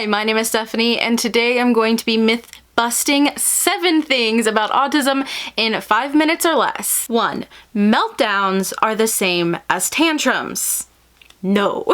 Hi, my name is Bethany, and today I'm going to be myth busting 7 things about autism in 5 minutes or less. 1. Meltdowns are the same as tantrums. No.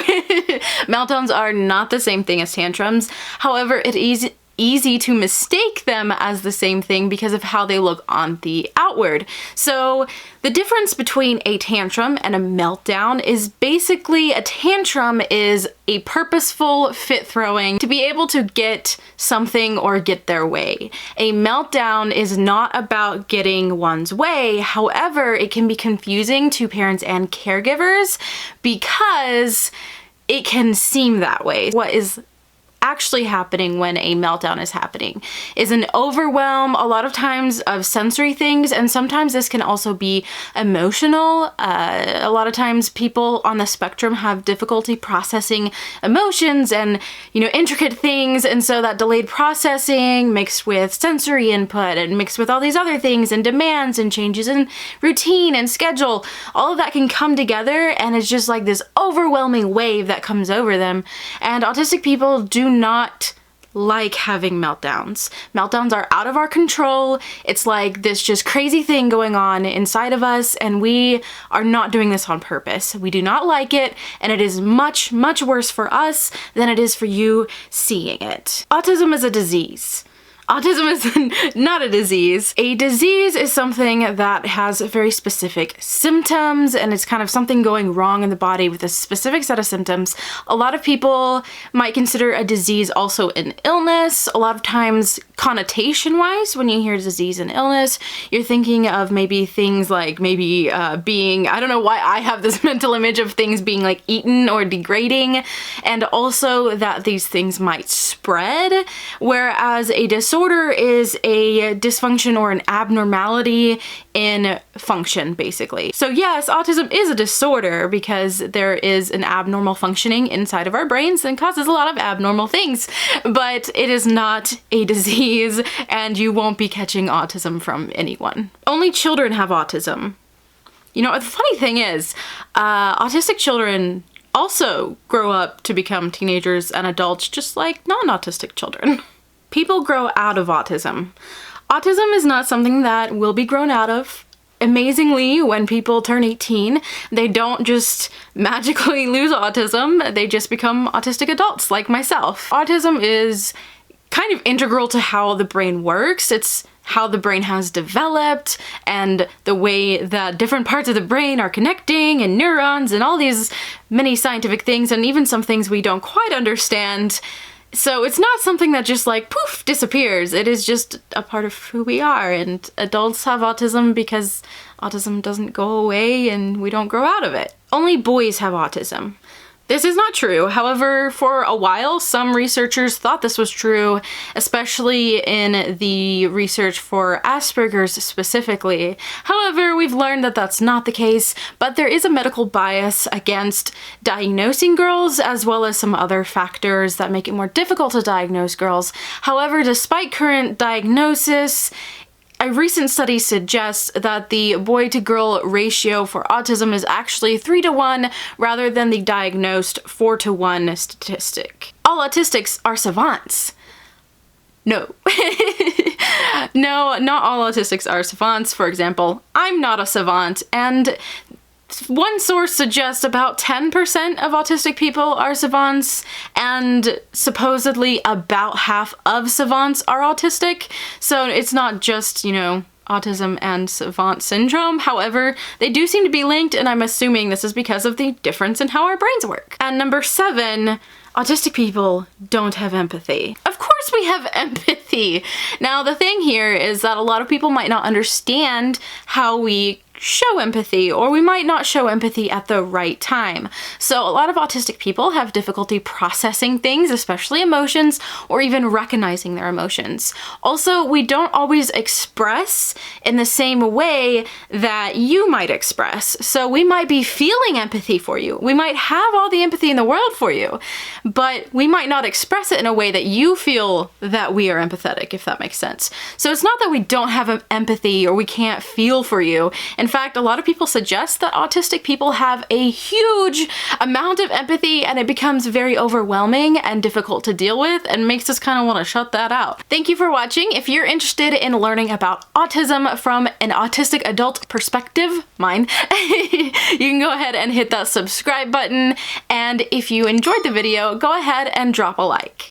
Meltdowns are not the same thing as tantrums. However, it is easy to mistake them as the same thing because of how they look on the outward. So the difference between a tantrum and a meltdown is basically a tantrum is a purposeful fit throwing to be able to get something or get their way. A meltdown is not about getting one's way. However, it can be confusing to parents and caregivers because it can seem that way. What is actually happening when a meltdown is happening is an overwhelm, a lot of times, of sensory things, and sometimes this can also be emotional. A lot of times people on the spectrum have difficulty processing emotions and, intricate things, and so that delayed processing mixed with sensory input and mixed with all these other things and demands and changes in routine and schedule, all of that can come together and it's just like this overwhelming wave that comes over them. And autistic people do not like having meltdowns. Meltdowns are out of our control. It's like this just crazy thing going on inside of us, and we are not doing this on purpose. We do not like it, and it is much, much worse for us than it is for you seeing it. Autism is a disease. Autism is not a disease. A disease is something that has very specific symptoms, and it's kind of something going wrong in the body with a specific set of symptoms. A lot of people might consider a disease also an illness. A lot of times, connotation-wise, when you hear disease and illness, you're thinking of maybe things like being, I don't know why I have this mental image of things being like eaten or degrading, and also that these things might spread, whereas a disorder is a dysfunction or an abnormality in function, basically. So yes, autism is a disorder because there is an abnormal functioning inside of our brains and causes a lot of abnormal things, but it is not a disease and you won't be catching autism from anyone. Only children have autism. The funny thing is, autistic children also grow up to become teenagers and adults just like non-autistic children. People grow out of autism. Autism is not something that will be grown out of. Amazingly, when people turn 18, they don't just magically lose autism, they just become autistic adults like myself. Autism is kind of integral to how the brain works. It's how the brain has developed and the way that different parts of the brain are connecting and neurons and all these many scientific things and even some things we don't quite understand. So it's not something that just like poof disappears. It is just a part of who we are, and adults have autism because autism doesn't go away and we don't grow out of it. Only boys have autism. This is not true. However, for a while, some researchers thought this was true, especially in the research for Asperger's specifically. However, we've learned that that's not the case, but there is a medical bias against diagnosing girls, as well as some other factors that make it more difficult to diagnose girls. However, despite current diagnosis, a recent study suggests that the boy-to-girl ratio for autism is actually 3-to-1 rather than the diagnosed 4-to-1 statistic. All autistics are savants. No. No, not all autistics are savants. For example, I'm not a savant, and one source suggests about 10% of autistic people are savants, and supposedly about half of savants are autistic. So it's not just, autism and savant syndrome. However, they do seem to be linked, and I'm assuming this is because of the difference in how our brains work. And number 7, autistic people don't have empathy. Of course we have empathy. Now, the thing here is that a lot of people might not understand how we show empathy, or we might not show empathy at the right time. So a lot of autistic people have difficulty processing things, especially emotions, or even recognizing their emotions. Also, we don't always express in the same way that you might express. So we might be feeling empathy for you. We might have all the empathy in the world for you, but we might not express it in a way that you feel that we are empathetic, if that makes sense. So it's not that we don't have empathy or we can't feel for you. In In fact, a lot of people suggest that autistic people have a huge amount of empathy, and it becomes very overwhelming and difficult to deal with and makes us kind of want to shut that out. Thank you for watching. If you're interested in learning about autism from an autistic adult perspective, mine, you can go ahead and hit that subscribe button, and if you enjoyed the video, go ahead and drop a like.